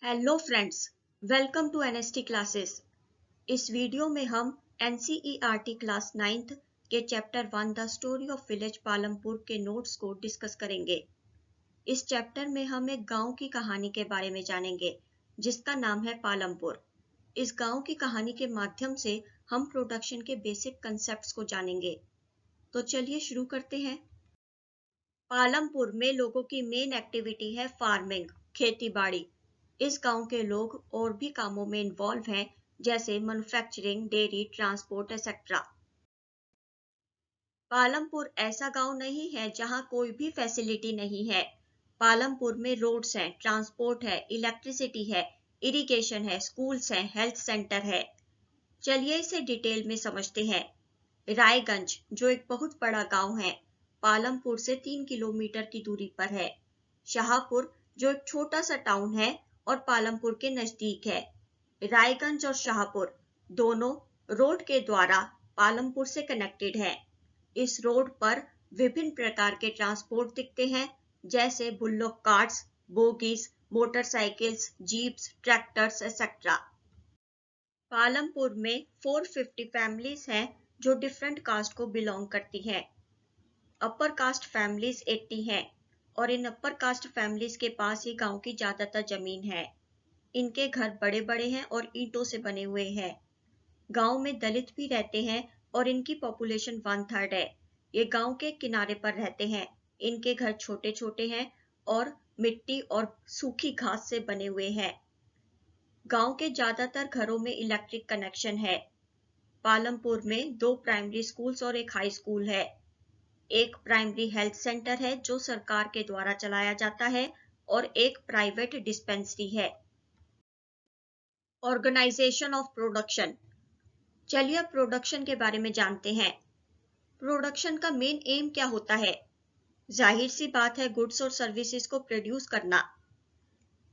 Hello friends, welcome to NST classes. इस video में हम एनसीईआरटी क्लास 9th के chapter 1 the story of village Palampur के नोट्स को डिस्कस करेंगे। इस चैप्टर में हम एक गांव की कहानी के बारे में जानेंगे जिसका नाम है पालमपुर। इस गांव की कहानी के माध्यम से हम प्रोडक्शन के बेसिक कंसेप्ट्स को जानेंगे। तो चलिए शुरू करते हैं। पालमपुर में लोगों की मेन एक्टिविटी है फार्मिंग, खेती बाड़ी। इस गांव के लोग और भी कामों में इन्वॉल्व हैं, जैसे manufacturing, dairy, transport etcetera. Palampur ऐसा गांव नहीं है जहां कोई भी फैसिलिटी नहीं है। पालमपुर में रोड्स हैं, ट्रांसपोर्ट है, इलेक्ट्रिसिटी है, इरिगेशन है, स्कूल्स हैं, हेल्थ सेंटर है। चलिए इसे डिटेल में समझते हैं। रायगंज, जो एक बहुत बड़ा गांव है, पालमपुर से 3 किलोमीटर की दूरी पर है। शाहपुर, जो एक छोटा सा टाउन है और पालमपुर के नजदीक है। रायगंज और शाहपुर दोनों रोड के द्वारा पालमपुर से कनेक्टेड है। इस रोड पर विभिन्न प्रकार के ट्रांसपोर्ट दिखते हैं, जैसे bullock carts, bogies, motorcycles, jeeps, tractors etcetera. Palampur में 450 फैमिलीज हैं जो डिफरेंट कास्ट को बिलोंग करती हैं। अपर कास्ट फैमिलीज 80 हैं और इन अपर कास्ट फैमिलीज के पास ही गांव की ज्यादातर जमीन है। इनके घर बड़े बड़े हैं और ईंटों से बने हुए हैं। गांव में दलित भी रहते हैं और इनकी पॉपुलेशन 1/3 है। ये गांव के किनारे पर रहते हैं। इनके घर छोटे छोटे हैं और मिट्टी और सूखी घास से बने हुए हैं। गांव के ज्यादातर घरों में इलेक्ट्रिक कनेक्शन है। पालमपुर में 2 प्राइमरी स्कूल्स और एक हाई स्कूल है। एक प्राइमरी हेल्थ सेंटर है जो सरकार के द्वारा चलाया जाता है और एक प्राइवेट डिस्पेंसरी है। Organisation of production. चलिए अब प्रोडक्शन के बारे में जानते हैं। प्रोडक्शन का मेन एम क्या होता है? जाहिर सी बात है, गुड्स और सर्विसेज को प्रोड्यूस करना।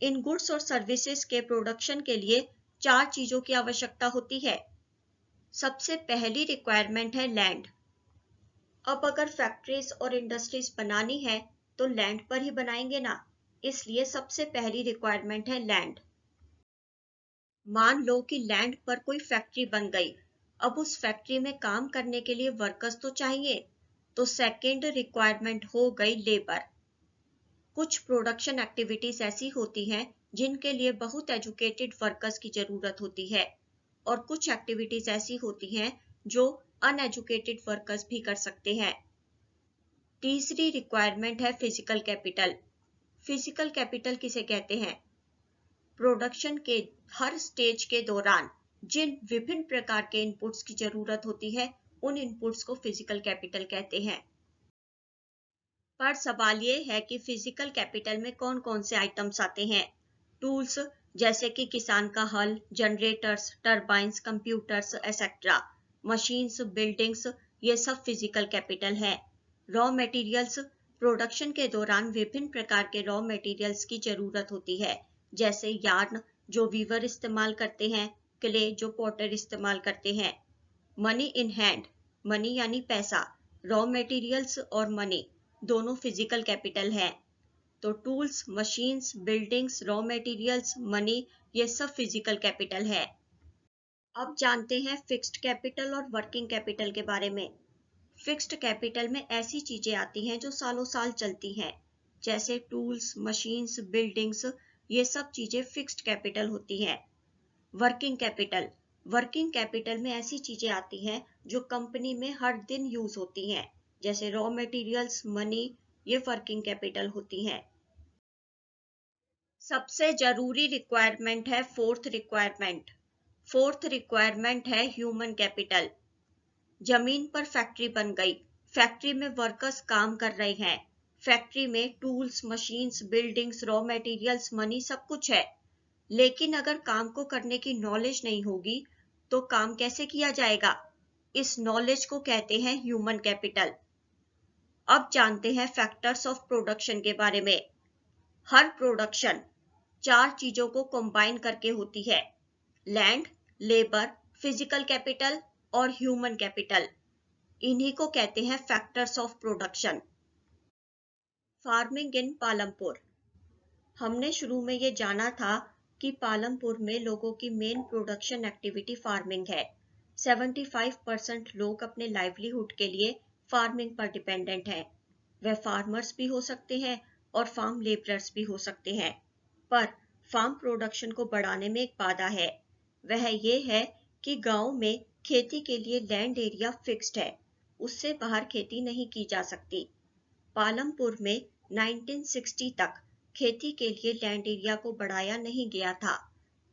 इन गुड्स और सर्विसेज के प्रोडक्शन के लिए 4 चीजों की आवश्यकता होती है। सबसे पहली रिक्वायरमेंट है लैंड। अब अगर फैक्ट्रीज और इंडस्ट्रीज बनानी है तो लैंड पर ही बनाएंगे ना, इसलिए सबसे पहली रिक्वायरमेंट है लैंड। मान लो कि लैंड पर कोई फैक्ट्री बन गई। अब उस फैक्ट्री में काम करने के लिए वर्कर्स तो चाहिए, तो सेकेंड रिक्वायरमेंट हो गई लेबर। कुछ प्रोडक्शन एक्टिविटीज ऐसी होती हैं जिनके लिए बहुत एजुकेटेड वर्कर्स की जरूरत होती है और कुछ एक्टिविटीज ऐसी होती हैं जो अनएजुकेटेड वर्कर्स भी कर सकते हैं। तीसरी रिक्वायरमेंट है फिजिकल कैपिटल। फिजिकल कैपिटल किसे कहते हैं? प्रोडक्शन के हर स्टेज के दौरान जिन विभिन्न प्रकार के इनपुट्स की जरूरत होती है, उन इनपुट्स को फिजिकल कैपिटल कहते हैं। पर सवाल ये है कि फिजिकल कैपिटल में कौन कौन से आइटम्स आते हैं? टूल्स, जैसे कि किसान का हल, generators, turbines, computers etcetera. Machines, buildings, ये सब फिजिकल कैपिटल है। रॉ मटेरियल्स, प्रोडक्शन के दौरान विभिन्न प्रकार के रॉ मटेरियल्स की जरूरत होती है, जैसे यार्न जो वीवर इस्तेमाल करते हैं, क्ले जो पॉटर इस्तेमाल करते हैं। मनी इन हैंड, मनी यानी पैसा, रॉ मटेरियल्स और मनी दोनों फिजिकल कैपिटल है। तो tools, machines, buildings, raw materials, money, ये सब फिजिकल कैपिटल है। अब जानते हैं फिक्स्ड कैपिटल और वर्किंग कैपिटल के बारे में। फिक्स्ड कैपिटल में ऐसी चीजें आती हैं जो सालों साल चलती हैं, जैसे टूल्स, मशीन्स, बिल्डिंग्स, ये सब चीजें फिक्स्ड कैपिटल होती हैं। वर्किंग कैपिटल, वर्किंग कैपिटल में ऐसी चीजें आती हैं जो कंपनी में हर दिन यूज होती हैं, जैसे रॉ मटेरियल्स, मनी, ये वर्किंग कैपिटल होती हैं। सबसे जरूरी रिक्वायरमेंट है फोर्थ रिक्वायरमेंट। फोर्थ रिक्वायरमेंट है ह्यूमन कैपिटल। जमीन पर फैक्ट्री बन गई, फैक्ट्री में वर्कर्स काम कर रहे हैं, फैक्ट्री में tools, machines, buildings, raw materials, money सब कुछ है, लेकिन अगर काम को करने की नॉलेज नहीं होगी तो काम कैसे किया जाएगा? इस नॉलेज को कहते हैं ह्यूमन कैपिटल। अब जानते हैं फैक्टर्स ऑफ प्रोडक्शन के बारे में। हर प्रोडक्शन 4 चीजों को कंबाइन करके होती है: लैंड, लेबर, फिजिकल कैपिटल और ह्यूमन कैपिटल। इन्हीं को कहते हैं factors of production. Farming in Palampur. हमने शुरू में ये जाना था कि पालमपुर में लोगों की मेन प्रोडक्शन एक्टिविटी फार्मिंग है। 75% लोग अपने लाइवलीहुड के लिए फार्मिंग पर डिपेंडेंट हैं। वह फार्मर्स भी हो सकते हैं और फार्म लेबरर्स भी हो सकते हैं। पर फार्म प्रोडक्शन को बढ़ाने में एक बाधा है। वह ये है कि गांव में खेती के लिए लैंड एरिया फिक्स्ड है, उससे बाहर खेती नहीं की जा सकती। पालमपुर में 1960 तक खेती के लिए लैंड एरिया को बढ़ाया नहीं गया था।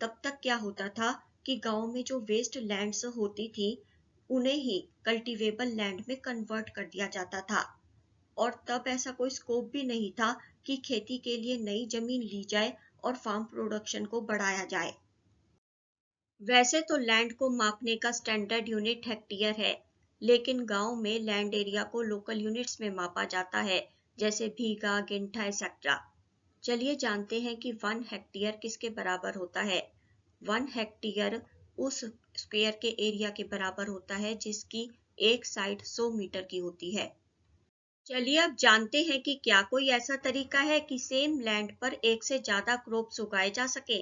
तब तक क्या होता था कि गांव में जो वेस्ट लैंड्स होती थी उन्हें ही कल्टीवेबल लैंड में कन्वर्ट कर दिया जाता था, और तब ऐसा कोई स्कोप भी नहीं था कि खेती के लिए नई जमीन ली जाए और फार्म प्रोडक्शन को बढ़ाया जाए। वैसे तो लैंड को मापने का स्टैंडर्ड यूनिट हेक्टेयर है, लेकिन गांव में लैंड एरिया को लोकल यूनिट्स में मापा जाता है, जैसे बीघा, गुंठा एक्सेट्रा। चलिए जानते हैं कि 1 हेक्टेयर किसके बराबर होता है। 1 हेक्टेयर उस स्क्वायर के एरिया के बराबर होता है जिसकी एक साइड 100 मीटर की होती है। चलिए अब जानते हैं कि क्या कोई ऐसा तरीका है कि सेम लैंड पर एक से ज्यादा क्रॉप्स उगाए जा सके।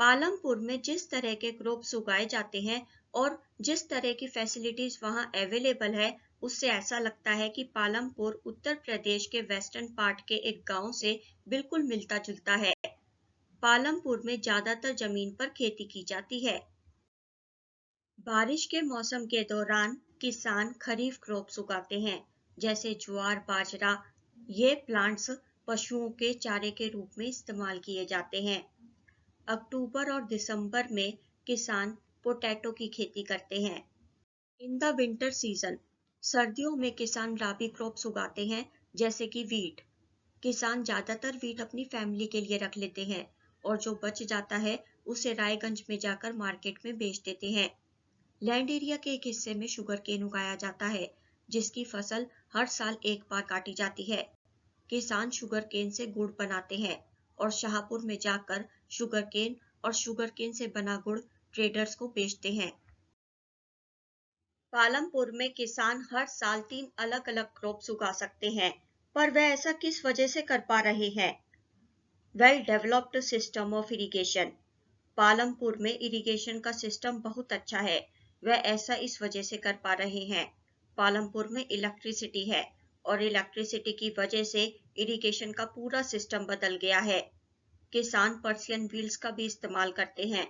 पालमपुर में जिस तरह के क्रॉप्स उगाए जाते हैं और जिस तरह की फैसिलिटीज वहां अवेलेबल है, उससे ऐसा लगता है कि पालमपुर उत्तर प्रदेश के वेस्टर्न पार्ट के एक गांव से बिल्कुल मिलता जुलता है। पालमपुर में ज्यादातर जमीन पर खेती की जाती है। बारिश के मौसम के दौरान किसान खरीफ क्रॉप्स उगाते हैं, जैसे ज्वार, बाजरा। ये प्लांट्स पशुओं के चारे के रूप में इस्तेमाल किए जाते हैं। अक्टूबर और दिसंबर में किसान पोटैटो की खेती करते हैं। इन द विंटर सीजन, सर्दियों में किसान राबी क्रॉप्स उगाते हैं, जैसे कि वीट। किसान ज्यादातर वीट अपनी फैमिली के लिए रख लेते हैं और जो बच जाता है उसे रायगंज में जाकर मार्केट में बेच देते हैं। लैंड एरिया के एक हिस्से में शुगर केन उगाया जाता है, जिसकी फसल हर साल एक बार काटी जाती है। किसान शुगर केन से गुड़ बनाते हैं और शाहपुर में जाकर शुगर केन और शुगर केन से बना गुड़ ट्रेडर्स को बेचते हैं। पालमपुर में किसान हर साल 3 अलग-अलग क्रॉप्स उगा सकते हैं, पर वह ऐसा किस वजह से कर पा रहे हैं? Well developed system of irrigation. Palampur में इरिगेशन का सिस्टम बहुत अच्छा है। वह ऐसा इस वजह से कर पा रहे हैं। पालमपुर में इलेक्ट्रिसिटी है और इलेक्ट्रिसिटी की वजह से इरिगेशन का पूरा सिस्टम बदल गया है। किसान पर्सियन व्हील्स का भी इस्तेमाल करते हैं,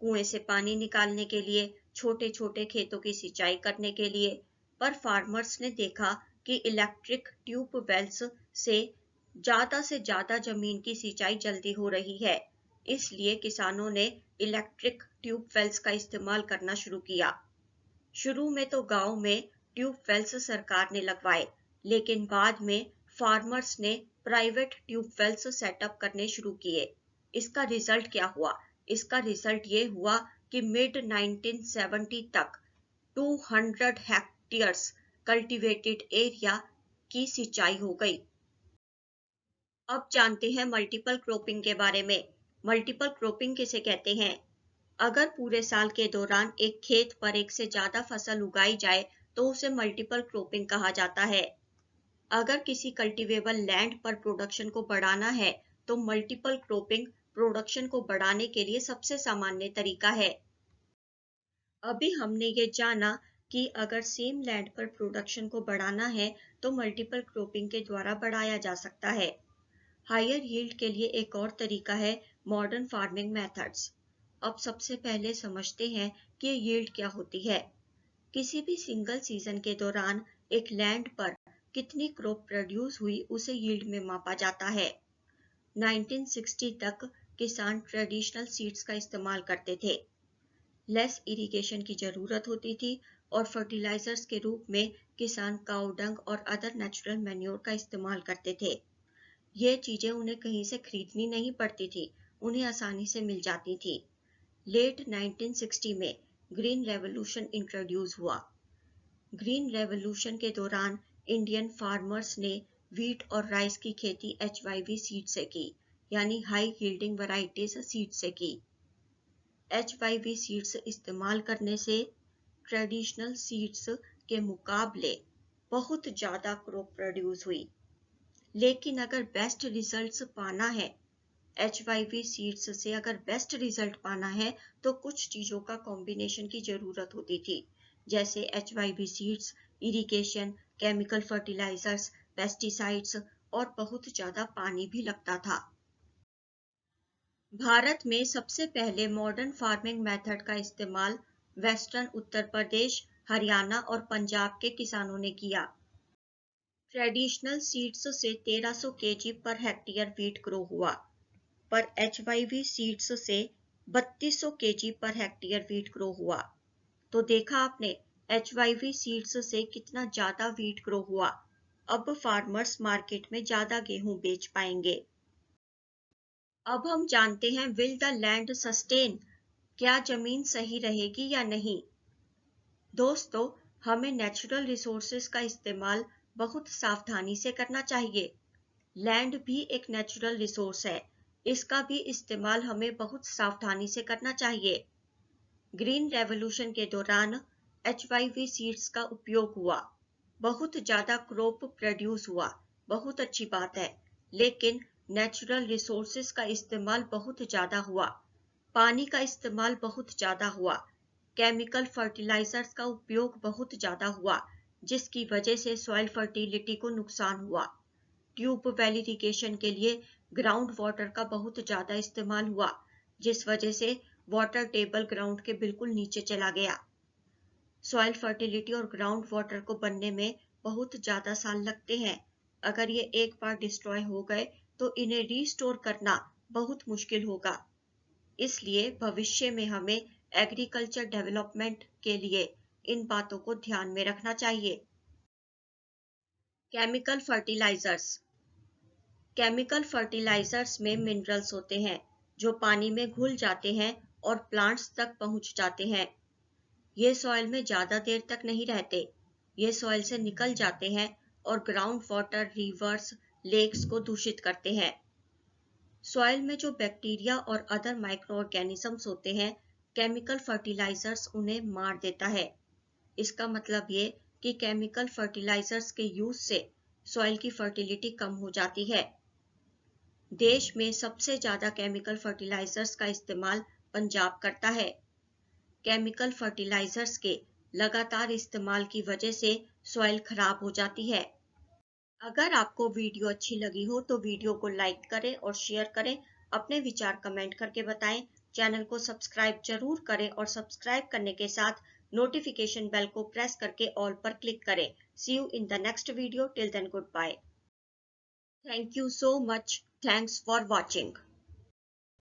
कुएं से पानी निकालने के लिए, छोटे छोटे खेतों की सिंचाई करने के लिए। पर फार्मर्स ने देखा कि इलेक्ट्रिक ट्यूब वेल्स से ज्यादा जमीन की सिंचाई जल्दी हो रही है, इसलिए किसानों ने इलेक्ट्रिक ट्यूब वेल्स का इस्तेमाल करना शुरू किया। शुरू में तो गांव में ट्यूब वेल्स सरकार ने लगवाए, लेकिन बाद में फार्मर्स ने प्राइवेट ट्यूब वेल्स सेटअप करने शुरू किए। इसका रिजल्ट क्या हुआ? इसका रिजल्ट ये हुआ कि मिड 1970 तक 200 हेक्टेयर्स कल्टीवेटेड एरिया की सिंचाई हो गई। अब जानते हैं मल्टीपल क्रॉपिंग के बारे में। मल्टीपल क्रॉपिंग किसे कहते हैं? अगर पूरे साल के दौरान एक खेत पर एक से ज्यादा फसल उगाई जाए तो उसे मल्टीपल क्रॉपिंग कहा जाता है। अगर किसी कल्टीवेबल लैंड पर प्रोडक्शन को बढ़ाना है तो मल्टीपल क्रॉपिंग प्रोडक्शन को बढ़ाने के लिए सबसे सामान्य तरीका है। अभी हमने ये जाना कि अगर सेम लैंड पर प्रोडक्शन को बढ़ाना है तो मल्टीपल क्रॉपिंग के द्वारा बढ़ाया जा सकता है। हायर यील्ड के लिए एक और तरीका है मॉडर्न फार्मिंग मेथड्स। अब सबसे पहले समझते हैं कि यील्ड क्या होती है। किसी भी सिंगल सीजन के दौरान एक लैंड पर कितनी क्रॉप प्रोड्यूस हुई उसे यील्ड में मापा जाता है। 1960 तक किसान ट्रेडिशनल सीड्स का इस्तेमाल करते थे। लेस इरिगेशन की जरूरत होती थी और फर्टिलाइजर्स के रूप में किसान काऊ डंग और अदर नेचुरल मैन्योर का इस्तेमाल करते थे। ये चीजें उन्हें कहीं से खरीदनी नहीं पड़ती थी, उन्हें आसानी से मिल जाती थी। लेट 1960 में ग्रीन रेवोल्यूशन इंट्रोड्यूस हुआ। ग्रीन रेवोल्यूशन के दौरान इंडियन फार्मर्स ने व्हीट और राइस की खेती HYV सीड से की, यानी हाई यील्डिंग वैरायटीज सीड से की। HYV सीड्स इस्तेमाल करने से ट्रेडिशनल सीड्स के मुकाबले बहुत ज्यादा क्रॉप प्रोड्यूस हुई। लेकिन अगर बेस्ट रिजल्ट्स पाना है HYV सीड्स से अगर बेस्ट रिजल्ट पाना है तो कुछ चीजों का कॉम्बिनेशन की जरूरत होती थी, जैसे HYV seeds, irrigation, chemical fertilisers, pesticides और बहुत ज्यादा पानी भी लगता था। भारत में सबसे पहले मॉडर्न फार्मिंग मेथड का इस्तेमाल वेस्टर्न उत्तर प्रदेश, हरियाणा और पंजाब के किसानों ने किया। ट्रेडिशनल सीड्स से 1300 KG per hectare wheat grow हुआ, पर HYV सीड्स से 3200 KG per hectare wheat grow हुआ। तो देखा आपने HYV सीड्स से कितना ज्यादा वीट ग्रो हुआ। अब फार्मर्स मार्केट में ज्यादा गेहूं बेच पाएंगे। अब हम जानते हैं, विल द लैंड सस्टेन, क्या जमीन सही रहेगी या नहीं। दोस्तों, हमें नेचुरल रिसोर्सेज का इस्तेमाल बहुत सावधानी से करना चाहिए। लैंड भी एक नेचुरल रिसोर्स है, इसका भी इस्तेमाल हमें बहुत सावधानी से करना चाहिए। ग्रीन रेवोल्यूशन के दौरान HYV सीड्स का उपयोग हुआ, बहुत ज्यादा क्रॉप प्रोड्यूस हुआ, बहुत अच्छी बात है, लेकिन नेचुरल रिसोर्सेज का इस्तेमाल बहुत ज्यादा हुआ, पानी का इस्तेमाल बहुत ज्यादा हुआ, केमिकल फर्टिलाइजर्स का उपयोग बहुत ज्यादा हुआ, जिसकी वजह से सॉइल फर्टिलिटी को नुकसान हुआ। ट्यूबवेल इरिगेशन के लिए ग्राउंड वाटर का बहुत ज्यादा इस्तेमाल हुआ, जिस वजह से वाटर टेबल ग्राउंड के बिल्कुल नीचे चला गया। सॉइल फर्टिलिटी और ग्राउंड वाटर को बनने में बहुत ज्यादा साल लगते हैं। अगर ये एक बार डिस्ट्रॉय हो गए तो इन्हें रीस्टोर करना बहुत मुश्किल होगा। इसलिए भविष्य में हमें एग्रीकल्चर डेवलपमेंट के लिए इन बातों को ध्यान में रखना चाहिए। Chemical fertilisers. केमिकल फर्टिलाइजर्स में मिनरल्स होते हैं जो पानी में घुल जाते हैं और प्लांट्स तक पहुंच जाते हैं। ये सॉइल में ज्यादा देर तक नहीं रहते, ये सॉइल से निकल जाते हैं और ग्राउंड वाटर, रिवर्स, लेक्स को दूषित करते हैं। सॉइल में जो बैक्टीरिया और अदर माइक्रो ऑर्गेनिजम्स होते हैं, केमिकल फर्टिलाइजर्स उन्हें मार देता है। इसका मतलब ये कि केमिकल फर्टिलाइजर्स के यूज से सॉइल की फर्टिलिटी कम हो जाती है। देश में सबसे ज्यादा केमिकल फर्टिलाइजर्स का इस्तेमाल पंजाब करता है। केमिकल फर्टिलाइजर्स के लगातार इस्तेमाल की वजह से सॉइल खराब हो जाती है। अगर आपको वीडियो अच्छी लगी हो तो वीडियो को लाइक करें और शेयर करें, अपने विचार कमेंट करके बताएं। चैनल को सब्सक्राइब जरूर करें और सब्सक्राइब करने के साथ नोटिफिकेशन बेल को प्रेस करके ऑल पर क्लिक करें। See you in the next video, till then good bye. Thank you so much, thanks for watching.